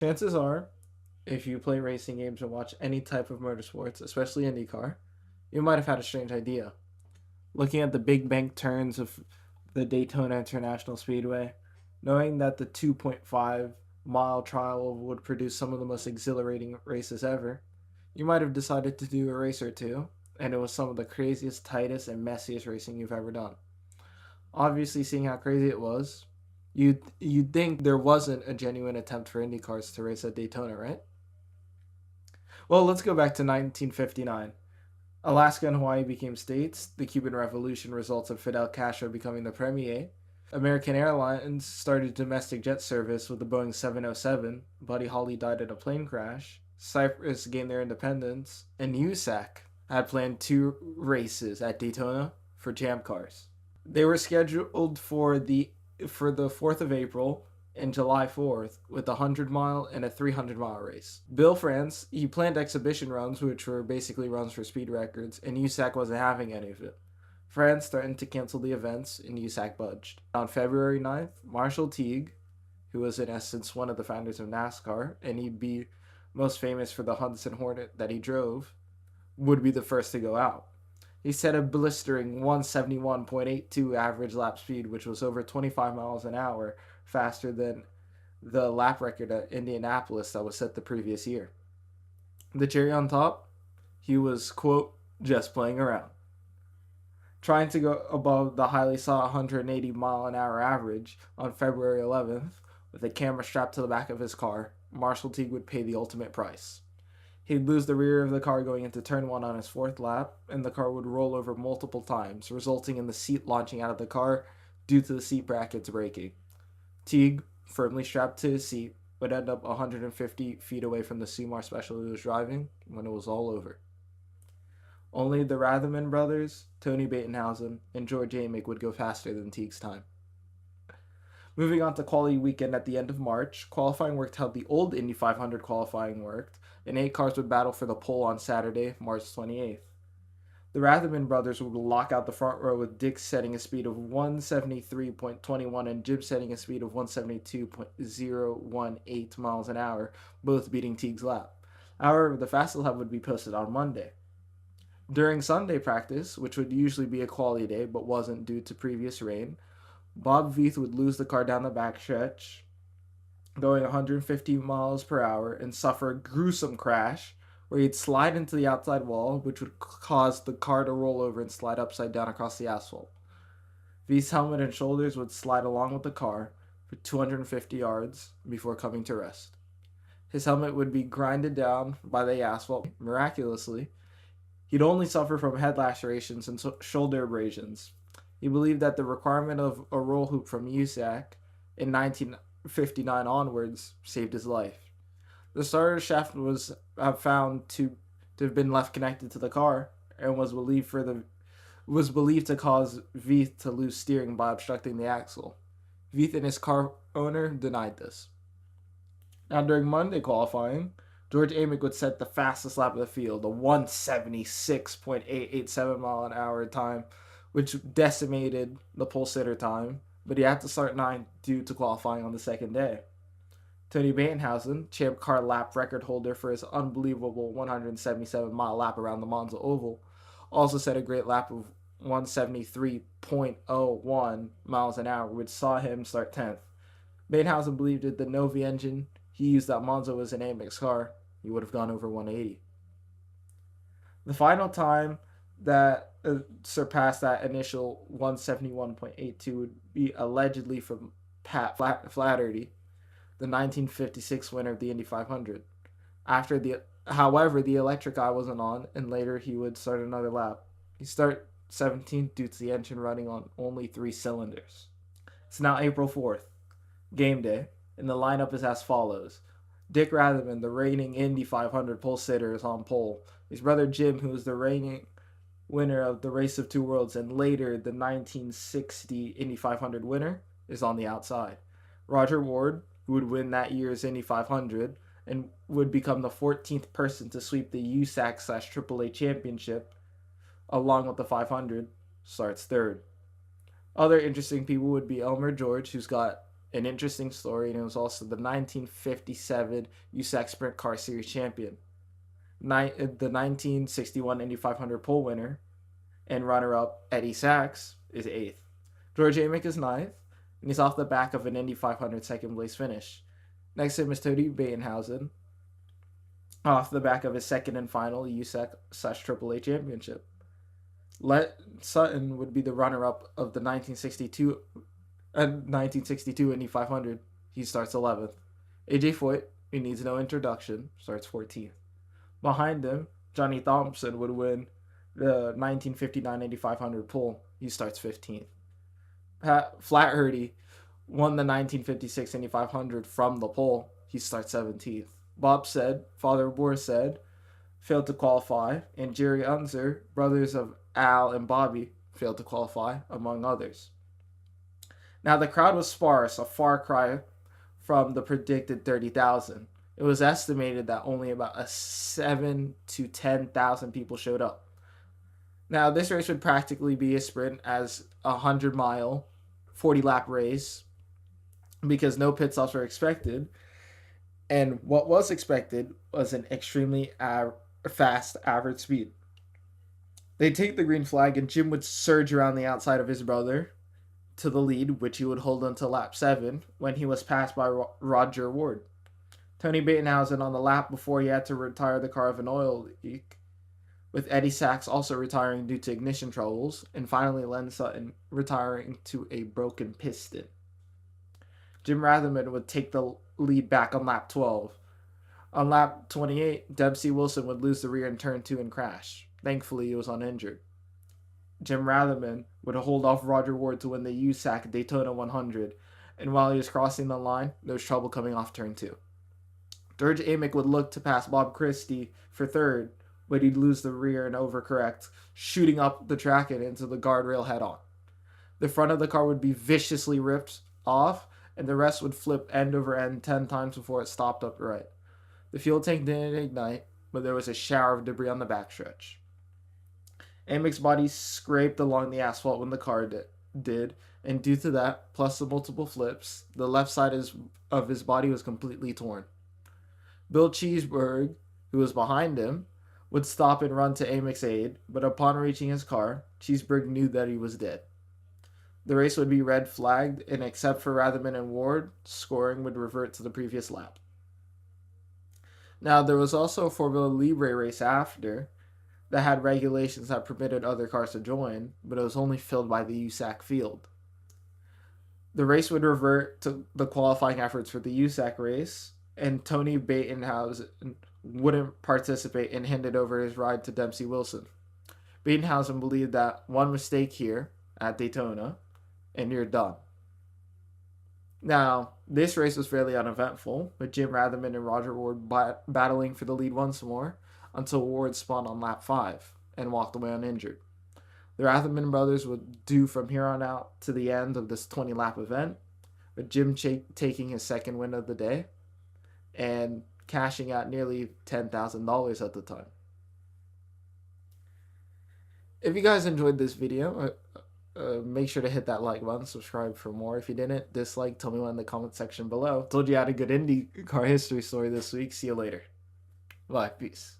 Chances are, if you play racing games and watch any type of motorsports, especially IndyCar, you might have had a strange idea. Looking at the big bank turns of the Daytona International Speedway, knowing that the 2.5-mile trial would produce some of the most exhilarating races ever, you might have decided to do a race or two, and it was some of the craziest, tightest, and messiest racing you've ever done. Obviously, seeing how crazy it was, you'd think there wasn't a genuine attempt for Indy cars to race at Daytona, right? Well, let's go back to 1959. Alaska and Hawaii became states. The Cuban Revolution results in Fidel Castro becoming the premier. American Airlines started domestic jet service with the Boeing 707. Buddy Holly died in a plane crash. Cyprus gained their independence. And USAC had planned two races at Daytona for jam cars. They were scheduled for the 4th of April and July 4th with a 100-mile and a 300-mile race. Bill France, he planned exhibition runs, which were basically runs for speed records, and USAC wasn't having any of it. France threatened to cancel the events, and USAC budged. On February 9th, Marshall Teague, who was in essence one of the founders of NASCAR, and he'd be most famous for the Hudson Hornet that he drove, would be the first to go out. He set a blistering 171.82 average lap speed, which was over 25 miles an hour faster than the lap record at Indianapolis that was set the previous year. The cherry on top, he was, quote, just playing around. Trying to go above the highly sought 180 mile an hour average on February 11th with a camera strapped to the back of his car, Marshall Teague would pay the ultimate price. He'd lose the rear of the car going into turn 1 on his 4th lap, and the car would roll over multiple times, resulting in the seat launching out of the car due to the seat brackets breaking. Teague, firmly strapped to his seat, would end up 150 feet away from the Sumar special he was driving when it was all over. Only the Ratherman brothers, Tony Batenhausen, and George Amick would go faster than Teague's time. Moving on to quality weekend at the end of March, qualifying worked how the old Indy 500 qualifying worked, and 8 cars would battle for the pole on Saturday, March 28th. The Ratherman brothers would lock out the front row with Dick setting a speed of 173.21 and Jim setting a speed of 172.018 miles an hour, both beating Teague's lap. However, the fastest lap would be posted on Monday. During Sunday practice, which would usually be a quality day but wasn't due to previous rain, Bob Veith would lose the car down the backstretch, going 150 miles per hour, and suffer a gruesome crash where he'd slide into the outside wall, which would cause the car to roll over and slide upside down across the asphalt. Veith's helmet and shoulders would slide along with the car for 250 yards before coming to rest. His helmet would be grinded down by the asphalt. Miraculously, he'd only suffer from head lacerations and shoulder abrasions. He believed that the requirement of a roll hoop from USAC in 1959 onwards saved his life. The starter shaft was found to have been left connected to the car and was believed to cause Veith to lose steering by obstructing the axle. Veith and his car owner denied this. Now during Monday qualifying, George Amick would set the fastest lap of the field, a 176.887 mile an hour time, which decimated the pole sitter time, but he had to start 9th due to qualifying on the second day. Tony Batenhausen, champ car lap record holder for his unbelievable 177-mile lap around the Monza Oval, also set a great lap of 173.01 miles an hour, which saw him start 10th. Batenhausen believed that the Novi engine he used at Monza was an Amic's car. He would have gone over 180. The final time that surpassed that initial 171.82 would be allegedly from Pat Flaherty, the 1956 winner of the Indy 500. However, the electric eye wasn't on, and later he would start another lap. He started 17th due to the engine running on only 3 cylinders. It's now April 4th, game day, and the lineup is as follows. Dick Ratherman, the reigning Indy 500 pole sitter, is on pole. His brother Jim, who is the reigning winner of the Race of Two Worlds and later the 1960 Indy 500 winner, is on the outside. Roger Ward, who would win that year's Indy 500 and would become the 14th person to sweep the USAC/AAA championship along with the 500, starts 3rd. Other interesting people would be Elmer George, who's got an interesting story, and it was also the 1957 USAC Sprint Car Series champion. The 1961 Indy 500 pole winner and runner-up Eddie Sachs is 8th. George Amick is 9th, and he's off the back of an Indy 500 second-place finish. Next to him is Tony Batenhausen, off the back of his second and final USAC/AAA championship. Sutton would be the runner-up of the 1962 Indy 500. He starts 11th. AJ Foyt, who needs no introduction, starts 14th. Behind him, Johnny Thompson would win the 1959 Indy 500 pole. He starts 15th. Flaherty won the 1956 Indy 500 from the pole. He starts 17th. Father Borsed, failed to qualify, and Jerry Unser, brothers of Al and Bobby, failed to qualify, among others. Now, the crowd was sparse, a far cry from the predicted 30,000. It was estimated that only about 7,000 to 10,000 people showed up. Now, this race would practically be a sprint as a 100-mile, 40-lap race because no pit stops were expected. And what was expected was an extremely fast average speed. They'd take the green flag, and Jim would surge around the outside of his brother to the lead, which he would hold until lap 7 when he was passed by Roger Ward. Tony Batenhausen on the lap before he had to retire the car of an oil leak, with Eddie Sachs also retiring due to ignition troubles, and finally Len Sutton retiring to a broken piston. Jim Ratherman would take the lead back on lap 12. On lap 28, Dempsey Wilson would lose the rear in turn 2 and crash. Thankfully, he was uninjured. Jim Ratherman would hold off Roger Ward to win the USAC Daytona 100, and while he was crossing the line, there was trouble coming off turn 2. George Amick would look to pass Bob Christie for third, but he'd lose the rear and overcorrect, shooting up the track and into the guardrail head-on. The front of the car would be viciously ripped off, and the rest would flip end over end 10 times before it stopped upright. The fuel tank didn't ignite, but there was a shower of debris on the backstretch. Amick's body scraped along the asphalt when the car did, and due to that, plus the multiple flips, the left side of his body was completely torn. Bill Cheeseburg, who was behind him, would stop and run to Amick's aid, but upon reaching his car, Cheeseburg knew that he was dead. The race would be red flagged, and except for Ratherman and Ward, scoring would revert to the previous lap. Now, there was also a Formula Libre race after that had regulations that permitted other cars to join, but it was only filled by the USAC field. The race would revert to the qualifying efforts for the USAC race, and Tony Batenhausen wouldn't participate and handed over his ride to Dempsey Wilson. Batenhausen believed that one mistake here at Daytona, and you're done. Now, this race was fairly uneventful, with Jim Ratherman and Roger Ward battling for the lead once more, until Ward spun on lap 5 and walked away uninjured. The Ratherman brothers would do from here on out to the end of this 20-lap event, with Jim taking his second win of the day and cashing out nearly $10,000 at the time. If you guys enjoyed this video, make sure to hit that like button, subscribe for more. If you didn't, dislike, tell me what in the comment section below. Told you I had a good IndyCar history story this week. See you later. Bye. Peace.